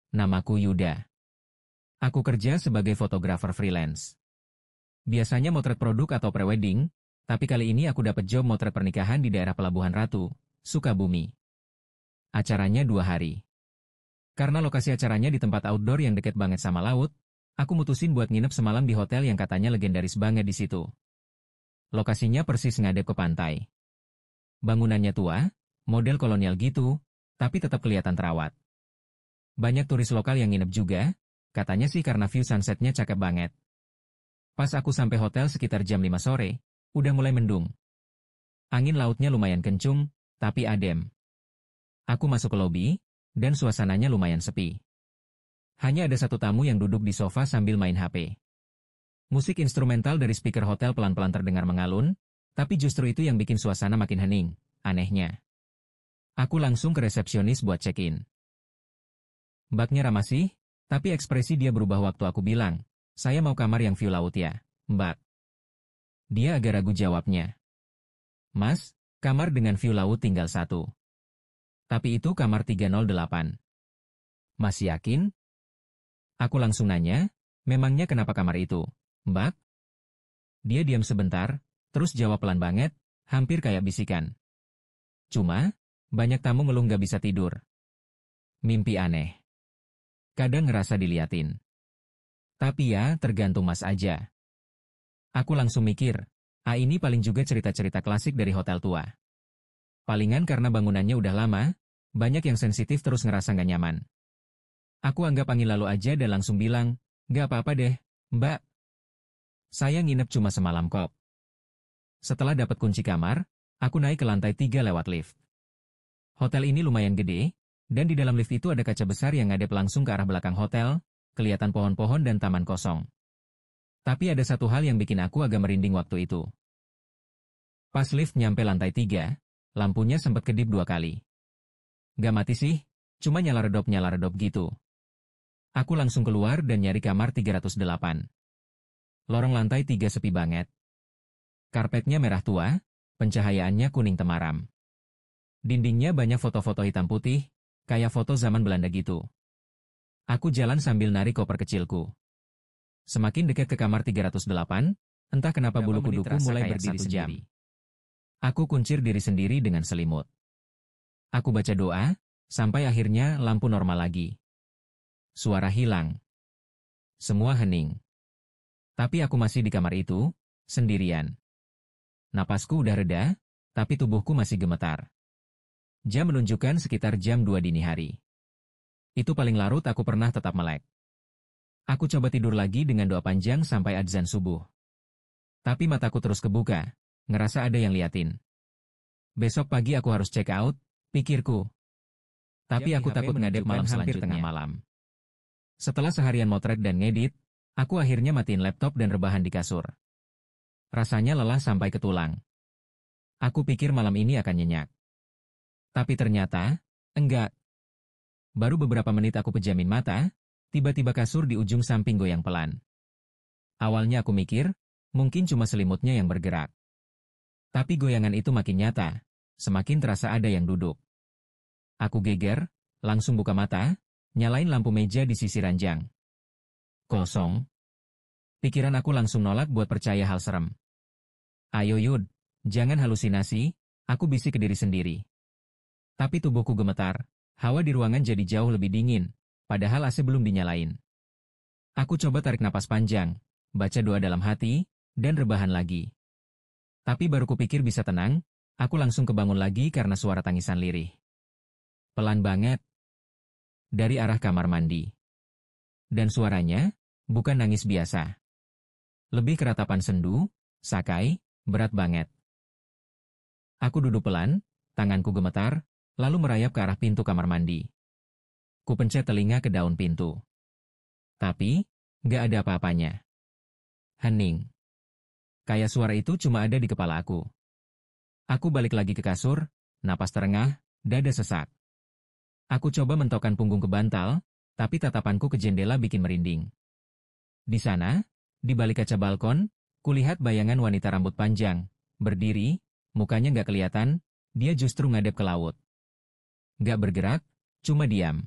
Namaku Yuda. Aku kerja sebagai fotografer freelance. Biasanya motret produk atau prewedding, tapi kali ini aku dapat job motret pernikahan di daerah Pelabuhan Ratu, Sukabumi. Acaranya 2 hari. Karena lokasi acaranya di tempat outdoor yang deket banget sama laut, aku mutusin buat nginep semalam di hotel yang katanya legendaris banget di situ. Lokasinya persis ngadep ke pantai. Bangunannya tua, model kolonial gitu, tapi tetap kelihatan terawat. Banyak turis lokal yang nginep juga, katanya sih karena view sunsetnya cakep banget. Pas aku sampai hotel sekitar jam 5 sore, udah mulai mendung. Angin lautnya lumayan kencung, tapi adem. Aku masuk ke lobi, dan suasananya lumayan sepi. Hanya ada satu tamu yang duduk di sofa sambil main HP. Musik instrumental dari speaker hotel pelan-pelan terdengar mengalun, tapi justru itu yang bikin suasana makin hening, anehnya. Aku langsung ke resepsionis buat check-in. Mbaknya ramah sih, tapi ekspresi dia berubah waktu aku bilang, saya mau kamar yang view laut ya, mbak. Dia agak ragu jawabnya. Mas, kamar dengan view laut tinggal 1. Tapi itu kamar 308. Mas yakin? Aku langsung nanya, memangnya kenapa kamar itu, mbak? Dia diam sebentar, terus jawab pelan banget, hampir kayak bisikan. Cuma, banyak tamu ngeluh nggak bisa tidur. Mimpi aneh. Kadang ngerasa diliatin. Tapi ya, tergantung mas aja. Aku langsung mikir, ini paling juga cerita-cerita klasik dari hotel tua. Palingan karena bangunannya udah lama, banyak yang sensitif terus ngerasa nggak nyaman. Aku anggap angin lalu aja dan langsung bilang, nggak apa-apa deh, mbak. Saya nginep cuma semalam kok. Setelah dapat kunci kamar, aku naik ke lantai 3 lewat lift. Hotel ini lumayan gede, dan di dalam lift itu ada kaca besar yang ngadep langsung ke arah belakang hotel, kelihatan pohon-pohon dan taman kosong. Tapi ada satu hal yang bikin aku agak merinding waktu itu. Pas lift nyampe lantai 3, lampunya sempat kedip 2 kali. Gak mati sih, cuma nyala redop gitu. Aku langsung keluar dan nyari kamar 308. Lorong lantai 3 sepi banget. Karpetnya merah tua, pencahayaannya kuning temaram. Dindingnya banyak foto-foto hitam putih, kayak foto zaman Belanda gitu. Aku jalan sambil narik koper kecilku. Semakin dekat ke kamar 308, entah kenapa bulu kuduku mulai berdiri sendiri. Aku kuncir diri sendiri dengan selimut. Aku baca doa, sampai akhirnya lampu normal lagi. Suara hilang. Semua hening. Tapi aku masih di kamar itu, sendirian. Napasku udah reda, tapi tubuhku masih gemetar. Jam menunjukkan sekitar jam 2 dini hari. Itu paling larut aku pernah tetap melek. Aku coba tidur lagi dengan doa panjang sampai adzan subuh. Tapi mataku terus kebuka, ngerasa ada yang liatin. Besok pagi aku harus check out, pikirku. Tapi aku takut ngadep malam hampir tengah malam. Setelah seharian motret dan ngedit, aku akhirnya matiin laptop dan rebahan di kasur. Rasanya lelah sampai ke tulang. Aku pikir malam ini akan nyenyak. Tapi ternyata, enggak. Baru beberapa menit aku pejamin mata, tiba-tiba kasur di ujung samping goyang pelan. Awalnya aku mikir, mungkin cuma selimutnya yang bergerak. Tapi goyangan itu makin nyata, semakin terasa ada yang duduk. Aku geger, langsung buka mata, nyalain lampu meja di sisi ranjang. Kosong. Pikiran aku langsung nolak buat percaya hal serem. Ayo Yud, jangan halusinasi, aku bisik ke diri sendiri. Tapi tubuhku gemetar, hawa di ruangan jadi jauh lebih dingin, padahal AC belum dinyalain. Aku coba tarik napas panjang, baca doa dalam hati, dan rebahan lagi. Tapi baru kupikir bisa tenang, aku langsung kebangun lagi karena suara tangisan lirih. Pelan banget. Dari arah kamar mandi. Dan suaranya, bukan nangis biasa. Lebih keratapan sendu, sakai, berat banget. Aku duduk pelan, tanganku gemetar, lalu merayap ke arah pintu kamar mandi. Kupencet telinga ke daun pintu. Tapi, gak ada apa-apanya. Hening. Kayak suara itu cuma ada di kepala aku. Aku balik lagi ke kasur, napas terengah, dada sesak. Aku coba mentokkan punggung ke bantal, tapi tatapanku ke jendela bikin merinding. Di sana, di balik kaca balkon, kulihat bayangan wanita rambut panjang, berdiri, mukanya gak kelihatan, dia justru ngadep ke laut. Gak bergerak, cuma diam.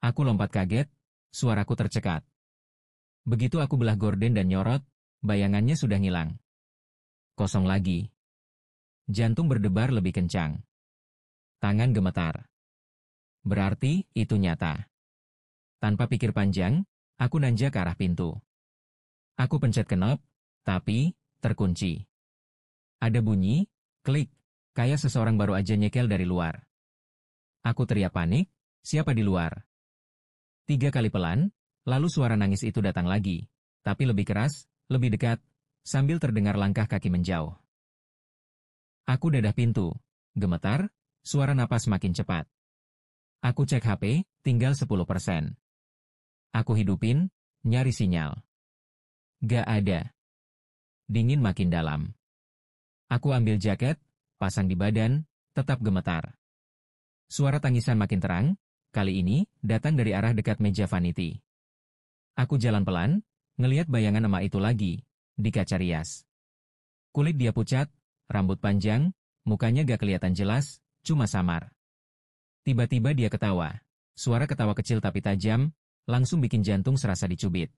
Aku lompat kaget, suaraku tercekat. Begitu aku belah gorden dan nyorot, bayangannya sudah ngilang. Kosong lagi. Jantung berdebar lebih kencang. Tangan gemetar. Berarti, itu nyata. Tanpa pikir panjang, aku nanjak ke arah pintu. Aku pencet knop, tapi, terkunci. Ada bunyi, klik, kayak seseorang baru aja nyekel dari luar. Aku teriak panik, siapa di luar? 3 kali pelan, lalu suara nangis itu datang lagi, tapi lebih keras, lebih dekat, sambil terdengar langkah kaki menjauh. Aku dadah pintu, gemetar, suara napas makin cepat. Aku cek HP, tinggal 10%. Aku hidupin, nyari sinyal. Gak ada. Dingin makin dalam. Aku ambil jaket, pasang di badan, tetap gemetar. Suara tangisan makin terang, kali ini datang dari arah dekat meja vanity. Aku jalan pelan, ngeliat bayangan emak itu lagi, di kaca rias. Kulit dia pucat, rambut panjang, mukanya gak kelihatan jelas, cuma samar. Tiba-tiba dia ketawa. Suara ketawa kecil tapi tajam, langsung bikin jantung serasa dicubit.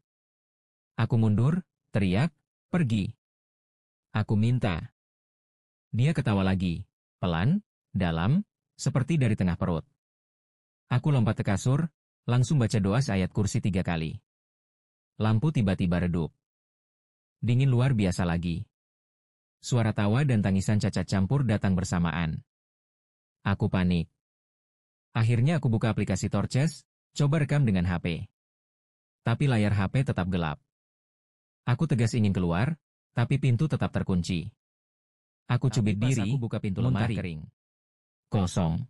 Aku mundur, teriak, pergi. Aku minta. Dia ketawa lagi, pelan, dalam, seperti dari tengah perut. Aku lompat ke kasur, langsung baca doa ayat kursi 3 kali. Lampu tiba-tiba redup. Dingin luar biasa lagi. Suara tawa dan tangisan cacat campur datang bersamaan. Aku panik. Akhirnya aku buka aplikasi Torches, coba rekam dengan HP. Tapi layar HP tetap gelap. Aku tegas ingin keluar, tapi pintu tetap terkunci. Aku cubit diri, aku buka pintu lemari kering. Kosong.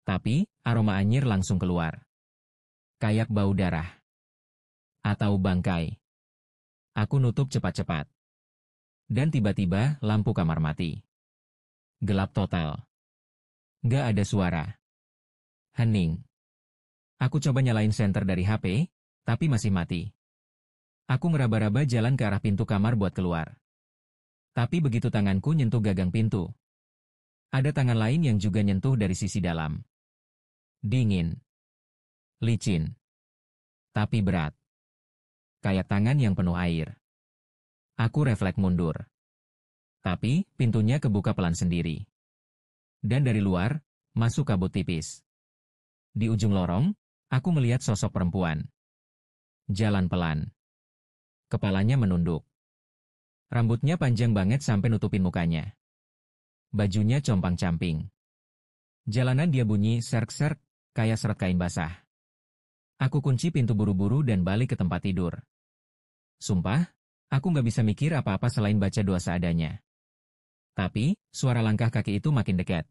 Tapi, aroma anyir langsung keluar. Kayak bau darah. Atau bangkai. Aku nutup cepat-cepat. Dan tiba-tiba lampu kamar mati. Gelap total. Gak ada suara. Hening. Aku coba nyalain senter dari HP, tapi masih mati. Aku ngeraba-raba jalan ke arah pintu kamar buat keluar. Tapi begitu tanganku nyentuh gagang pintu, ada tangan lain yang juga nyentuh dari sisi dalam. Dingin. Licin. Tapi berat. Kayak tangan yang penuh air. Aku refleks mundur. Tapi, pintunya kebuka pelan sendiri. Dan dari luar, masuk kabut tipis. Di ujung lorong, aku melihat sosok perempuan. Jalan pelan. Kepalanya menunduk. Rambutnya panjang banget sampai nutupin mukanya. Bajunya compang-camping. Jalanan dia bunyi serk-serk, kayak seret kain basah. Aku kunci pintu buru-buru dan balik ke tempat tidur. Sumpah, aku nggak bisa mikir apa-apa selain baca doa seadanya. Tapi, suara langkah kaki itu makin dekat.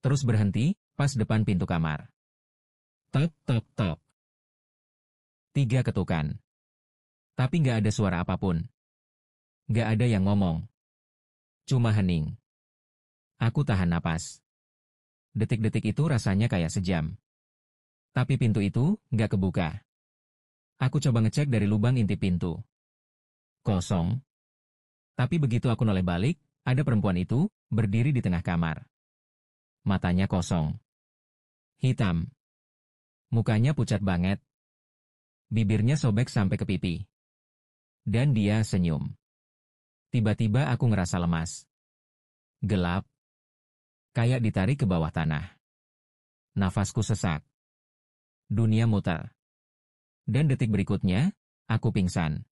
Terus berhenti, pas depan pintu kamar. Tok, tok, tok. 3 ketukan. Tapi nggak ada suara apapun. Nggak ada yang ngomong. Cuma hening. Aku tahan napas. Detik-detik itu rasanya kayak sejam. Tapi pintu itu nggak kebuka. Aku coba ngecek dari lubang intip pintu. Kosong. Tapi begitu aku noleh balik, ada perempuan itu berdiri di tengah kamar. Matanya kosong. Hitam. Mukanya pucat banget. Bibirnya sobek sampai ke pipi. Dan dia senyum. Tiba-tiba aku ngerasa lemas. Gelap. Kayak ditarik ke bawah tanah. Nafasku sesak. Dunia muter. Dan detik berikutnya, aku pingsan.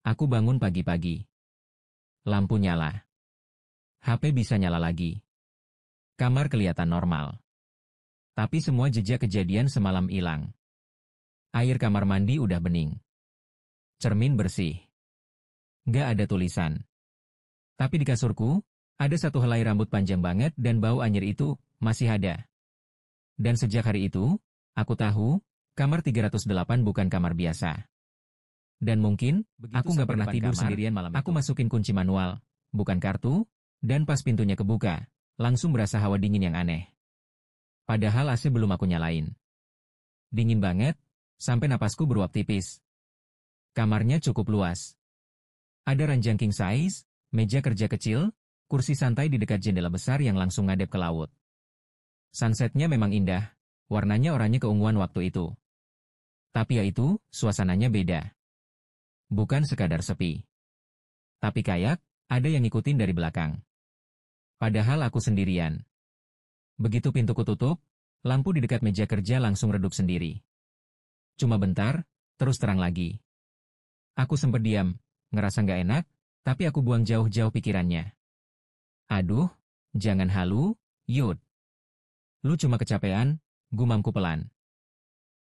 Aku bangun pagi-pagi. Lampu nyala. HP bisa nyala lagi. Kamar kelihatan normal. Tapi semua jejak kejadian semalam hilang. Air kamar mandi udah bening. Cermin bersih. Gak ada tulisan. Tapi di kasurku, ada satu helai rambut panjang banget dan bau anyir itu masih ada. Dan sejak hari itu, aku tahu, kamar 308 bukan kamar biasa. Dan mungkin, aku nggak pernah tidur sendirian malam itu. Aku masukin kunci manual, bukan kartu, dan pas pintunya kebuka, langsung berasa hawa dingin yang aneh. Padahal AC belum aku nyalain. Dingin banget, sampai napasku beruap tipis. Kamarnya cukup luas. Ada ranjang king size, meja kerja kecil, kursi santai di dekat jendela besar yang langsung ngadep ke laut. Sunsetnya memang indah, Warnanya oranye keunguan waktu itu. Tapi ya itu, suasananya beda. Bukan sekadar sepi. Tapi kayak, ada yang ngikutin dari belakang. Padahal aku sendirian. Begitu pintuku tutup, lampu di dekat meja kerja langsung redup sendiri. Cuma bentar, terus terang lagi. Aku sempat diam, ngerasa nggak enak, tapi aku buang jauh-jauh pikirannya. Aduh, jangan halu, Yud. Lu cuma kecapean, gumamku pelan.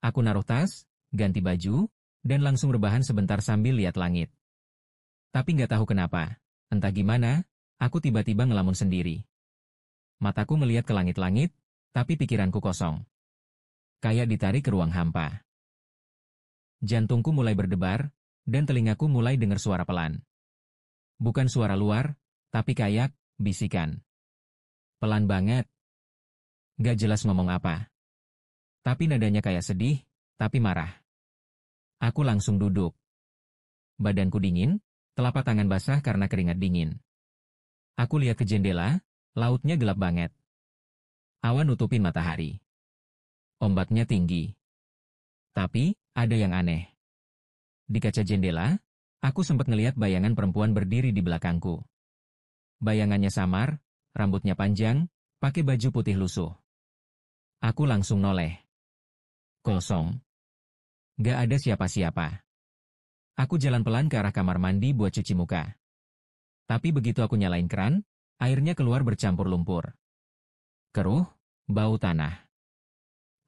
Aku naruh tas, ganti baju, dan langsung rebahan sebentar sambil lihat langit. Tapi nggak tahu kenapa, entah gimana, aku tiba-tiba ngelamun sendiri. Mataku melihat ke langit-langit, tapi pikiranku kosong. Kayak ditarik ke ruang hampa. Jantungku mulai berdebar, dan telingaku mulai dengar suara pelan. Bukan suara luar, tapi kayak bisikan. Pelan banget. Gak jelas ngomong apa. Tapi nadanya kayak sedih, tapi marah. Aku langsung duduk. Badanku dingin, telapak tangan basah karena keringat dingin. Aku lihat ke jendela, lautnya gelap banget. Awan nutupin matahari. Ombaknya tinggi. Tapi, ada yang aneh. Di kaca jendela, aku sempat ngelihat bayangan perempuan berdiri di belakangku. Bayangannya samar, rambutnya panjang, pakai baju putih lusuh. Aku langsung noleh. Kosong. Gak ada siapa-siapa. Aku jalan pelan ke arah kamar mandi buat cuci muka. Tapi begitu aku nyalain keran, airnya keluar bercampur lumpur. Keruh, bau tanah.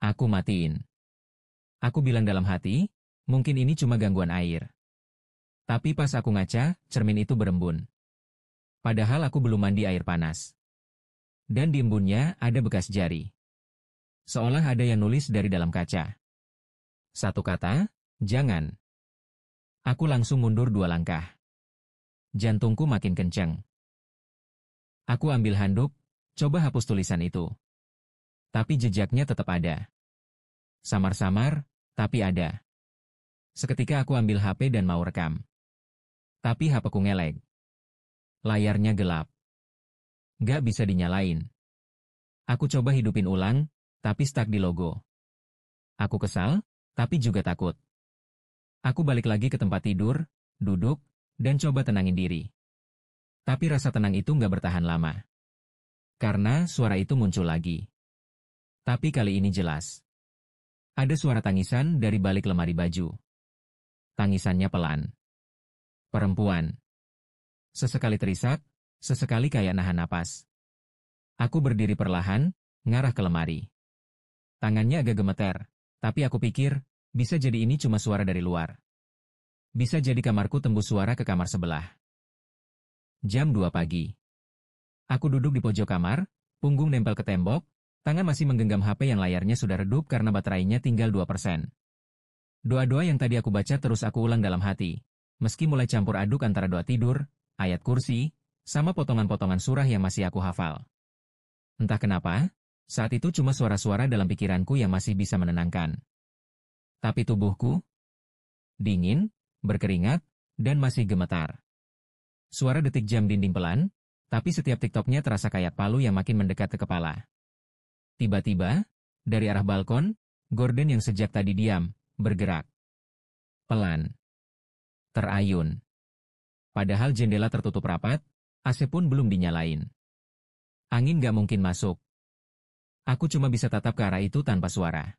Aku matiin. Aku bilang dalam hati, mungkin ini cuma gangguan air. Tapi pas aku ngaca, cermin itu berembun. Padahal aku belum mandi air panas. Dan di embunnya ada bekas jari. Seolah ada yang nulis dari dalam kaca. Satu kata, jangan. Aku langsung mundur 2 langkah. Jantungku makin kencang. Aku ambil handuk, coba hapus tulisan itu. Tapi jejaknya tetap ada. Samar-samar, tapi ada. Seketika aku ambil HP dan mau rekam. Tapi HP-ku ngelek. Layarnya gelap. Gak bisa dinyalain. Aku coba hidupin ulang, tapi stuck di logo. Aku kesal, tapi juga takut. Aku balik lagi ke tempat tidur, duduk, dan coba tenangin diri. Tapi rasa tenang itu nggak bertahan lama. Karena suara itu muncul lagi. Tapi kali ini jelas. Ada suara tangisan dari balik lemari baju. Tangisannya pelan. Perempuan. Sesekali terisak, sesekali kayak nahan napas. Aku berdiri perlahan, ngarah ke lemari. Tangannya agak gemeter, tapi aku pikir, bisa jadi ini cuma suara dari luar. Bisa jadi kamarku tembus suara ke kamar sebelah. Jam 2 pagi. Aku duduk di pojok kamar, punggung nempel ke tembok, tangan masih menggenggam HP yang layarnya sudah redup karena baterainya tinggal 2%. Doa-doa yang tadi aku baca terus aku ulang dalam hati, meski mulai campur aduk antara doa tidur, ayat kursi, sama potongan-potongan surah yang masih aku hafal. Entah kenapa, saat itu cuma suara-suara dalam pikiranku yang masih bisa menenangkan. Tapi tubuhku dingin, berkeringat, dan masih gemetar. Suara detik jam dinding pelan, tapi setiap tiktoknya terasa kayak palu yang makin mendekat ke kepala. Tiba-tiba, dari arah balkon, Gordon yang sejak tadi diam, bergerak. Pelan. Terayun. Padahal jendela tertutup rapat, AC pun belum dinyalain. Angin gak mungkin masuk. Aku cuma bisa tatap ke arah itu tanpa suara.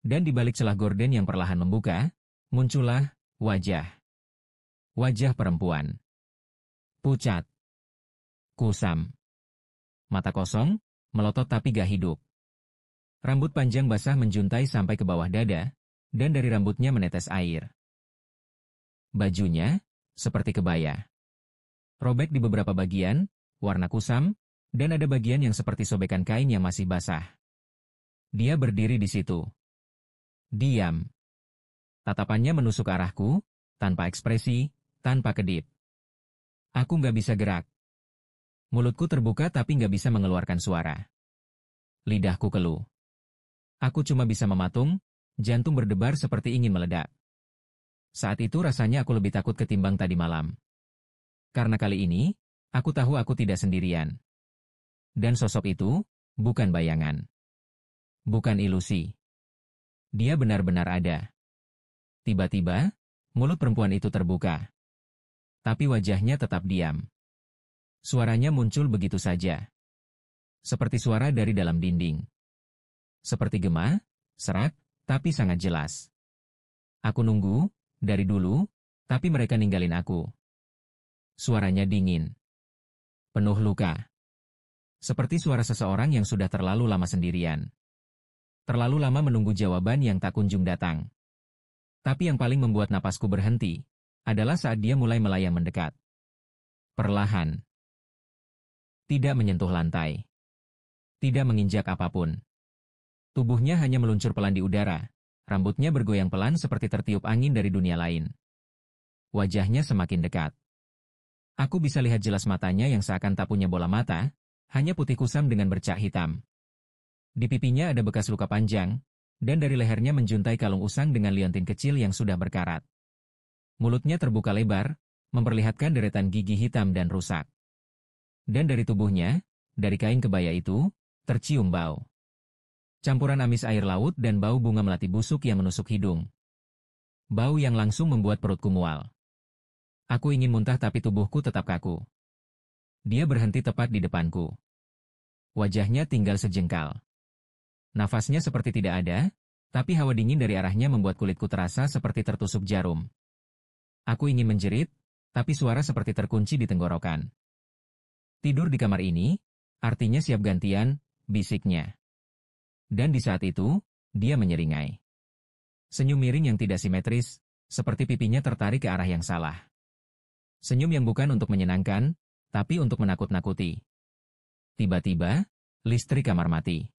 Dan di balik celah gorden yang perlahan membuka, muncullah wajah. Wajah perempuan. Pucat. Kusam. Mata kosong, melotot tapi gak hidup. Rambut panjang basah menjuntai sampai ke bawah dada, dan dari rambutnya menetes air. Bajunya, seperti kebaya. Robek di beberapa bagian, warna kusam, dan ada bagian yang seperti sobekan kain yang masih basah. Dia berdiri di situ. Diam. Tatapannya menusuk arahku, tanpa ekspresi, tanpa kedip. Aku nggak bisa gerak. Mulutku terbuka tapi nggak bisa mengeluarkan suara. Lidahku keluh. Aku cuma bisa mematung, jantung berdebar seperti ingin meledak. Saat itu rasanya aku lebih takut ketimbang tadi malam. Karena kali ini, aku tahu aku tidak sendirian. Dan sosok itu, bukan bayangan. Bukan ilusi. Dia benar-benar ada. Tiba-tiba, mulut perempuan itu terbuka. Tapi wajahnya tetap diam. Suaranya muncul begitu saja. Seperti suara dari dalam dinding. Seperti gema, serak, tapi sangat jelas. Aku nunggu, dari dulu, tapi mereka ninggalin aku. Suaranya dingin. Penuh luka. Seperti suara seseorang yang sudah terlalu lama sendirian. Terlalu lama menunggu jawaban yang tak kunjung datang. Tapi yang paling membuat napasku berhenti, adalah saat dia mulai melayang mendekat. Perlahan. Tidak menyentuh lantai. Tidak menginjak apapun. Tubuhnya hanya meluncur pelan di udara, rambutnya bergoyang pelan seperti tertiup angin dari dunia lain. Wajahnya semakin dekat. Aku bisa lihat jelas matanya yang seakan tak punya bola mata, hanya putih kusam dengan bercak hitam. Di pipinya ada bekas luka panjang, dan dari lehernya menjuntai kalung usang dengan liontin kecil yang sudah berkarat. Mulutnya terbuka lebar, memperlihatkan deretan gigi hitam dan rusak. Dan dari tubuhnya, dari kain kebaya itu, tercium bau. Campuran amis air laut dan bau bunga melati busuk yang menusuk hidung. Bau yang langsung membuat perutku mual. Aku ingin muntah tapi tubuhku tetap kaku. Dia berhenti tepat di depanku. Wajahnya tinggal sejengkal. Nafasnya seperti tidak ada, tapi hawa dingin dari arahnya membuat kulitku terasa seperti tertusuk jarum. Aku ingin menjerit, tapi suara seperti terkunci di tenggorokan. Tidur di kamar ini, artinya siap gantian, bisiknya. Dan di saat itu, dia menyeringai. Senyum miring yang tidak simetris, seperti pipinya tertarik ke arah yang salah. Senyum yang bukan untuk menyenangkan, tapi untuk menakut-nakuti. Tiba-tiba, listrik kamar mati.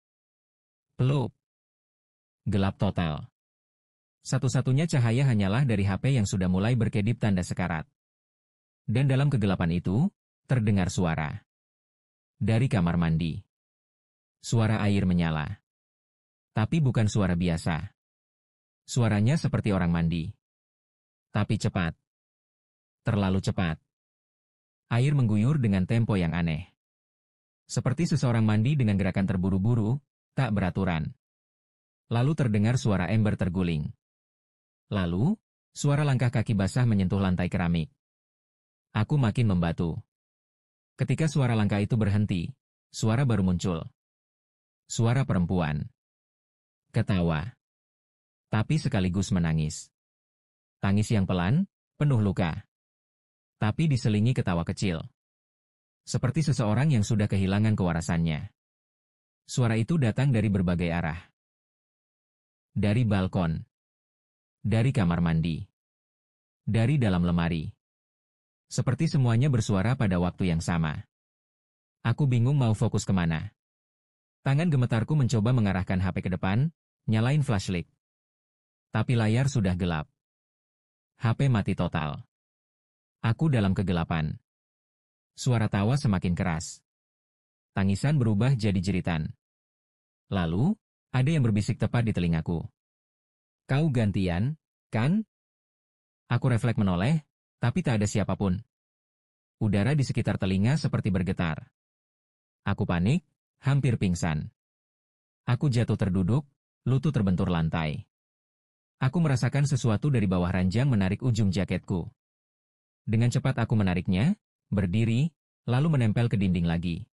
Pelup. Gelap total. Satu-satunya cahaya hanyalah dari HP yang sudah mulai berkedip tanda sekarat. Dan dalam kegelapan itu, terdengar suara. Dari kamar mandi. Suara air menyala. Tapi bukan suara biasa. Suaranya seperti orang mandi. Tapi cepat. Terlalu cepat. Air mengguyur dengan tempo yang aneh. Seperti seseorang mandi dengan gerakan terburu-buru, tak beraturan. Lalu terdengar suara ember terguling. Lalu, suara langkah kaki basah menyentuh lantai keramik. Aku makin membatu. Ketika suara langkah itu berhenti, suara baru muncul. Suara perempuan. Ketawa. Tapi sekaligus menangis. Tangis yang pelan, penuh luka. Tapi diselingi ketawa kecil. Seperti seseorang yang sudah kehilangan kewarasannya. Suara itu datang dari berbagai arah. Dari balkon. Dari kamar mandi. Dari dalam lemari. Seperti semuanya bersuara pada waktu yang sama. Aku bingung mau fokus kemana. Tangan gemetarku mencoba mengarahkan HP ke depan, nyalain flashlight. Tapi layar sudah gelap. HP mati total. Aku dalam kegelapan. Suara tawa semakin keras. Tangisan berubah jadi jeritan. Lalu, ada yang berbisik tepat di telingaku. Kau gantian, kan? Aku refleks menoleh, tapi tak ada siapapun. Udara di sekitar telinga seperti bergetar. Aku panik, hampir pingsan. Aku jatuh terduduk, lutut terbentur lantai. Aku merasakan sesuatu dari bawah ranjang menarik ujung jaketku. Dengan cepat aku menariknya, berdiri, lalu menempel ke dinding lagi.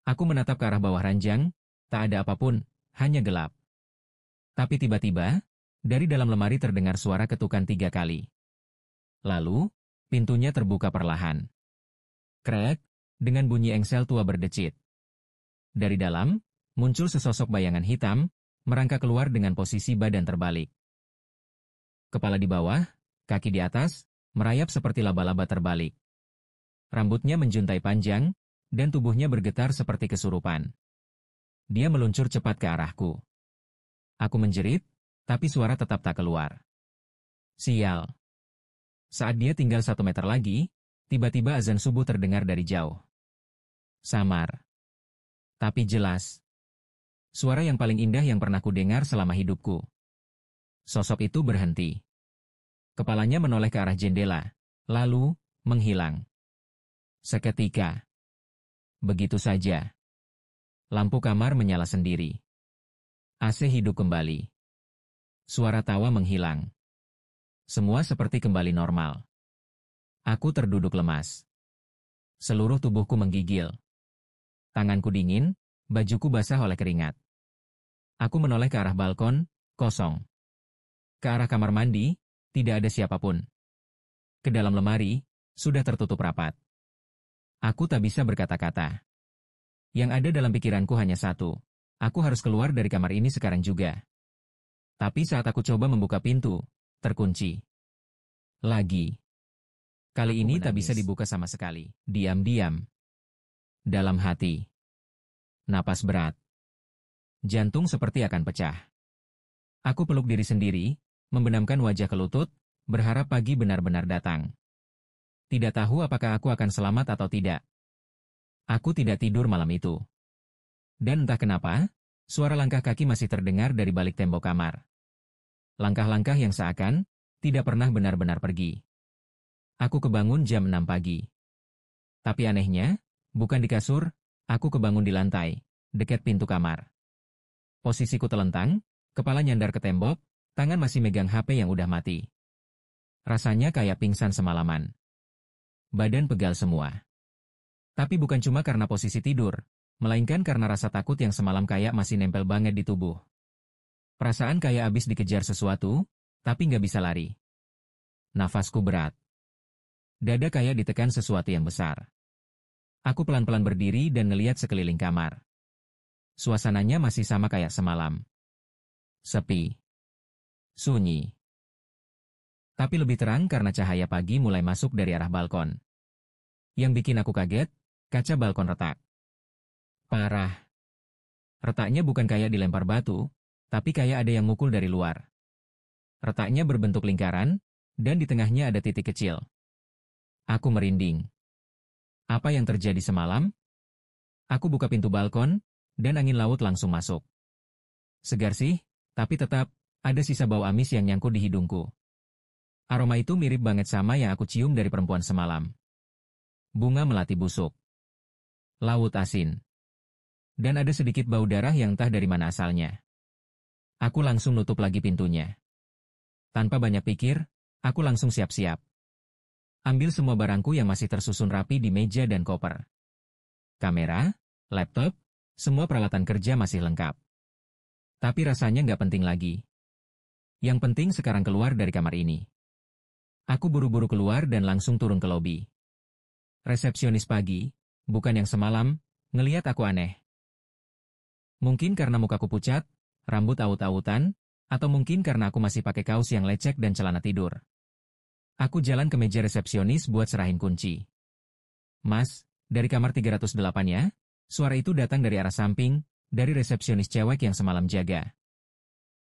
Aku menatap ke arah bawah ranjang, tak ada apapun, hanya gelap. Tapi tiba-tiba, dari dalam lemari terdengar suara ketukan 3 kali. Lalu, pintunya terbuka perlahan. Krek, dengan bunyi engsel tua berdecit. Dari dalam, muncul sesosok bayangan hitam, merangkak keluar dengan posisi badan terbalik. Kepala di bawah, kaki di atas, merayap seperti laba-laba terbalik. Rambutnya menjuntai panjang, dan tubuhnya bergetar seperti kesurupan. Dia meluncur cepat ke arahku. Aku menjerit, tapi suara tetap tak keluar. Sial. Saat dia tinggal 1 meter lagi, tiba-tiba azan subuh terdengar dari jauh. Samar. Tapi jelas. Suara yang paling indah yang pernah kudengar selama hidupku. Sosok itu berhenti. Kepalanya menoleh ke arah jendela, lalu menghilang. Seketika. Begitu saja. Lampu kamar menyala sendiri. AC hidup kembali. Suara tawa menghilang. Semua seperti kembali normal. Aku terduduk lemas. Seluruh tubuhku menggigil. Tanganku dingin, bajuku basah oleh keringat. Aku menoleh ke arah balkon, kosong. Ke arah kamar mandi, tidak ada siapapun. Ke dalam lemari, sudah tertutup rapat. Aku tak bisa berkata-kata. Yang ada dalam pikiranku hanya satu. Aku harus keluar dari kamar ini sekarang juga. Tapi saat aku coba membuka pintu, terkunci. Lagi. Kali ini tak bisa dibuka sama sekali. Diam-diam. Dalam hati. Napas berat. Jantung seperti akan pecah. Aku peluk diri sendiri, membenamkan wajah ke lutut, berharap pagi benar-benar datang. Tidak tahu apakah aku akan selamat atau tidak. Aku tidak tidur malam itu. Dan entah kenapa, suara langkah kaki masih terdengar dari balik tembok kamar. Langkah-langkah yang seakan tidak pernah benar-benar pergi. Aku kebangun jam 6 pagi. Tapi anehnya, bukan di kasur, aku kebangun di lantai, dekat pintu kamar. Posisiku telentang, kepala nyandar ke tembok, tangan masih megang HP yang udah mati. Rasanya kayak pingsan semalaman. Badan pegal semua. Tapi bukan cuma karena posisi tidur, melainkan karena rasa takut yang semalam kayak masih nempel banget di tubuh. Perasaan kayak abis dikejar sesuatu, tapi nggak bisa lari. Nafasku berat. Dada kayak ditekan sesuatu yang besar. Aku pelan-pelan berdiri dan ngeliat sekeliling kamar. Suasananya masih sama kayak semalam. Sepi. Sunyi. Tapi lebih terang karena cahaya pagi mulai masuk dari arah balkon. Yang bikin aku kaget, kaca balkon retak. Parah. Retaknya bukan kayak dilempar batu, tapi kayak ada yang mukul dari luar. Retaknya berbentuk lingkaran, dan di tengahnya ada titik kecil. Aku merinding. Apa yang terjadi semalam? Aku buka pintu balkon, dan angin laut langsung masuk. Segar sih, tapi tetap, ada sisa bau amis yang nyangkut di hidungku. Aroma itu mirip banget sama yang aku cium dari perempuan semalam. Bunga melati busuk. Laut asin. Dan ada sedikit bau darah yang entah dari mana asalnya. Aku langsung nutup lagi pintunya. Tanpa banyak pikir, aku langsung siap-siap. Ambil semua barangku yang masih tersusun rapi di meja dan koper. Kamera, laptop, semua peralatan kerja masih lengkap. Tapi rasanya nggak penting lagi. Yang penting sekarang keluar dari kamar ini. Aku buru-buru keluar dan langsung turun ke lobi. Resepsionis pagi, bukan yang semalam, ngeliat aku aneh. Mungkin karena mukaku pucat, rambut aut-autan, atau mungkin karena aku masih pakai kaos yang lecek dan celana tidur. Aku jalan ke meja resepsionis buat serahin kunci. Mas, dari kamar 308 ya? Suara itu datang dari arah samping, dari resepsionis cewek yang semalam jaga.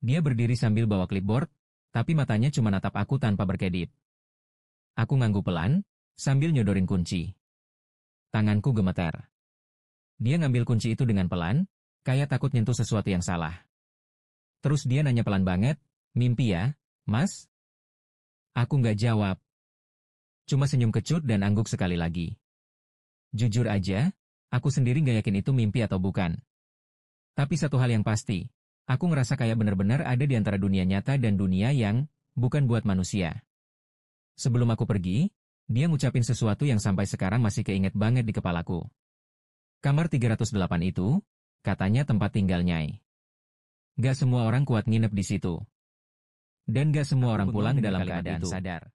Dia berdiri sambil bawa clipboard, tapi matanya cuma natap aku tanpa berkedip. Aku ngangguk pelan, sambil nyodorin kunci. Tanganku gemetar. Dia ngambil kunci itu dengan pelan, kayak takut nyentuh sesuatu yang salah. Terus dia nanya pelan banget, mimpi ya, Mas? Aku nggak jawab. Cuma senyum kecut dan angguk sekali lagi. Jujur aja, aku sendiri nggak yakin itu mimpi atau bukan. Tapi satu hal yang pasti, aku ngerasa kayak benar-benar ada di antara dunia nyata dan dunia yang bukan buat manusia. Sebelum aku pergi, dia ngucapin sesuatu yang sampai sekarang masih keinget banget di kepalaku. Kamar 308 itu, katanya tempat tinggal Nyai. Gak semua orang kuat nginep di situ. Dan gak semua orang pulang dalam keadaan sadar.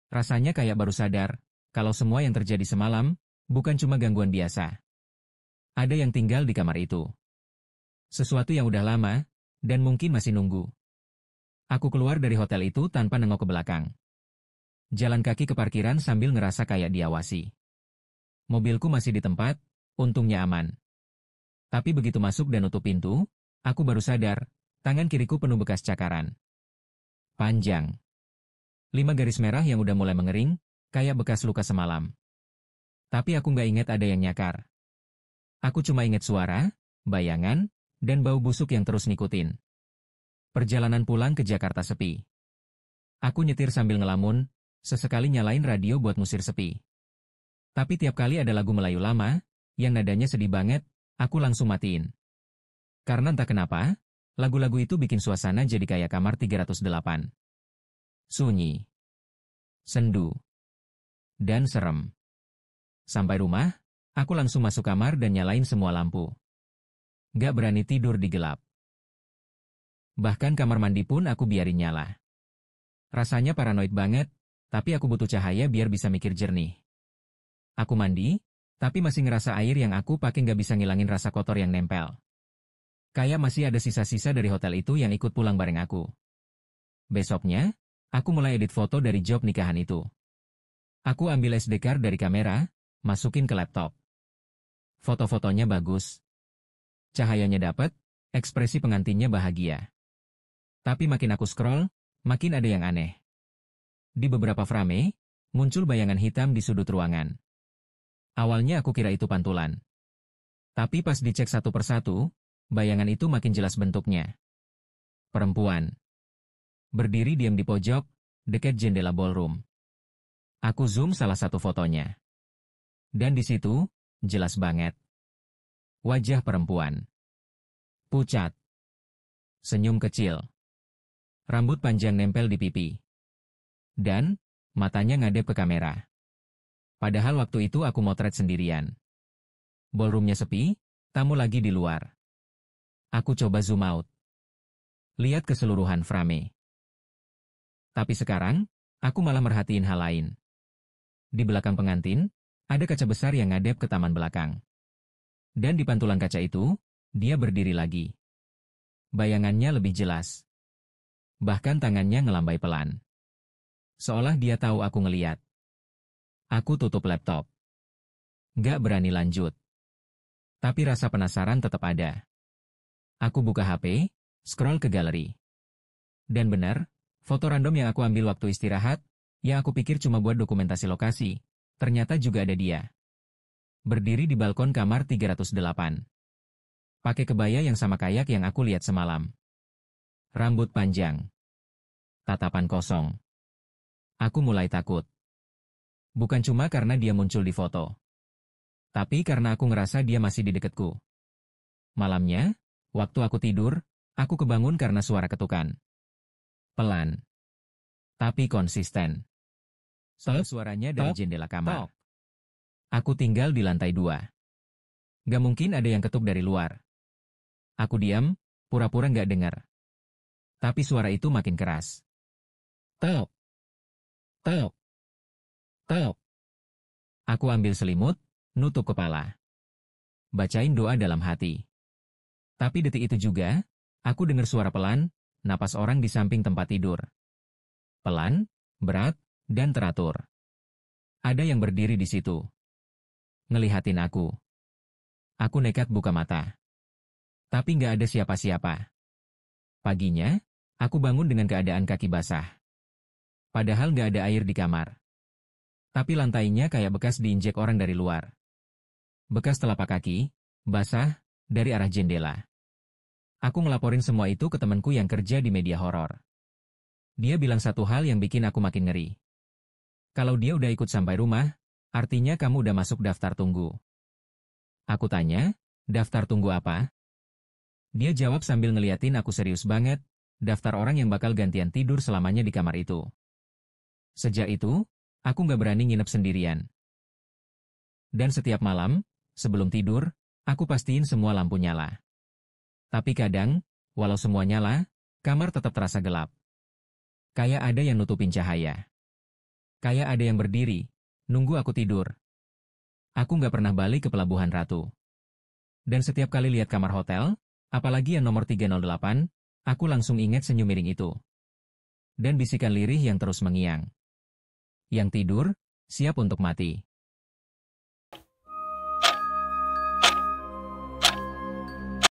Rasanya kayak baru sadar, kalau semua yang terjadi semalam, bukan cuma gangguan biasa. Ada yang tinggal di kamar itu. Sesuatu yang udah lama, dan mungkin masih nunggu. Aku keluar dari hotel itu tanpa nengok ke belakang. Jalan kaki ke parkiran sambil ngerasa kayak diawasi. Mobilku masih di tempat, untungnya aman. Tapi begitu masuk dan nutup pintu, aku baru sadar, tangan kiriku penuh bekas cakaran. Panjang. 5 garis merah yang udah mulai mengering, kayak bekas luka semalam. Tapi aku nggak ingat ada yang nyakar. Aku cuma ingat suara, bayangan, dan bau busuk yang terus ngikutin. Perjalanan pulang ke Jakarta sepi. Aku nyetir sambil ngelamun, sesekali nyalain radio buat ngusir sepi. Tapi tiap kali ada lagu Melayu lama, yang nadanya sedih banget, aku langsung matiin. Karena entah kenapa, Lagu-lagu itu bikin suasana jadi kayak kamar 308. Sunyi, sendu, dan serem. Sampai rumah, aku langsung masuk kamar dan nyalain semua lampu. Gak berani tidur di gelap. Bahkan kamar mandi pun aku biarin nyala. Rasanya paranoid banget, tapi aku butuh cahaya biar bisa mikir jernih. Aku mandi, tapi masih ngerasa air yang aku pakai gak bisa ngilangin rasa kotor yang nempel. Kayak masih ada sisa-sisa dari hotel itu yang ikut pulang bareng aku. Besoknya, aku mulai edit foto dari job nikahan itu. Aku ambil SD card dari kamera, masukin ke laptop. Foto-fotonya bagus. Cahayanya dapet, ekspresi pengantinnya bahagia. Tapi makin aku scroll, makin ada yang aneh. Di beberapa frame, muncul bayangan hitam di sudut ruangan. Awalnya aku kira itu pantulan. Tapi pas dicek satu persatu, bayangan itu makin jelas bentuknya. Perempuan. Berdiri diam di pojok, dekat jendela ballroom. Aku zoom salah satu fotonya. Dan di situ, jelas banget. Wajah perempuan. Pucat. Senyum kecil. Rambut panjang nempel di pipi. Dan, matanya ngadep ke kamera. Padahal waktu itu aku motret sendirian. Ballroomnya sepi, tamu lagi di luar. Aku coba zoom out. Lihat keseluruhan frame. Tapi sekarang, aku malah merhatiin hal lain. Di belakang pengantin, ada kaca besar yang ngadep ke taman belakang. Dan di pantulan kaca itu, dia berdiri lagi. Bayangannya lebih jelas. Bahkan tangannya ngelambai pelan. Seolah dia tahu aku ngeliat. Aku tutup laptop. Gak berani lanjut. Tapi rasa penasaran tetap ada. Aku buka HP, scroll ke galeri. Dan benar, foto random yang aku ambil waktu istirahat, yang aku pikir cuma buat dokumentasi lokasi, ternyata juga ada dia. Berdiri di balkon kamar 308. Pakai kebaya yang sama kayak yang aku lihat semalam. Rambut panjang. Tatapan kosong. Aku mulai takut. Bukan cuma karena dia muncul di foto. Tapi karena aku ngerasa dia masih di deketku. Malamnya, waktu aku tidur, aku kebangun karena suara ketukan. Pelan. Tapi konsisten. Suaranya dari jendela kamar. Aku tinggal di lantai 2. Gak mungkin ada yang ketuk dari luar. Aku diam, pura-pura gak dengar. Tapi suara itu makin keras. Tok. Tok. Tok. Aku ambil selimut, nutup kepala. Bacain doa dalam hati. Tapi detik itu juga, aku dengar suara pelan, napas orang di samping tempat tidur. Pelan, berat, dan teratur. Ada yang berdiri di situ. Ngelihatin aku. Aku nekat buka mata. Tapi nggak ada siapa-siapa. Paginya, aku bangun dengan keadaan kaki basah. Padahal nggak ada air di kamar. Tapi lantainya kayak bekas diinjek orang dari luar. Bekas telapak kaki, basah, dari arah jendela. Aku ngelaporin semua itu ke temanku yang kerja di media horor. Dia bilang satu hal yang bikin aku makin ngeri. Kalau dia udah ikut sampai rumah, artinya kamu udah masuk daftar tunggu. Aku tanya, daftar tunggu apa? Dia jawab sambil ngeliatin aku serius banget, daftar orang yang bakal gantian tidur selamanya di kamar itu. Sejak itu, aku nggak berani nginep sendirian. Dan setiap malam, sebelum tidur, aku pastiin semua lampu nyala. Tapi kadang, walau semua nyala, kamar tetap terasa gelap. Kayak ada yang nutupin cahaya. Kayak ada yang berdiri, nunggu aku tidur. Aku nggak pernah balik ke Pelabuhan Ratu. Dan setiap kali lihat kamar hotel, apalagi yang nomor 308, aku langsung ingat senyum miring itu. Dan bisikan lirih yang terus mengiang. Yang tidur, siap untuk mati.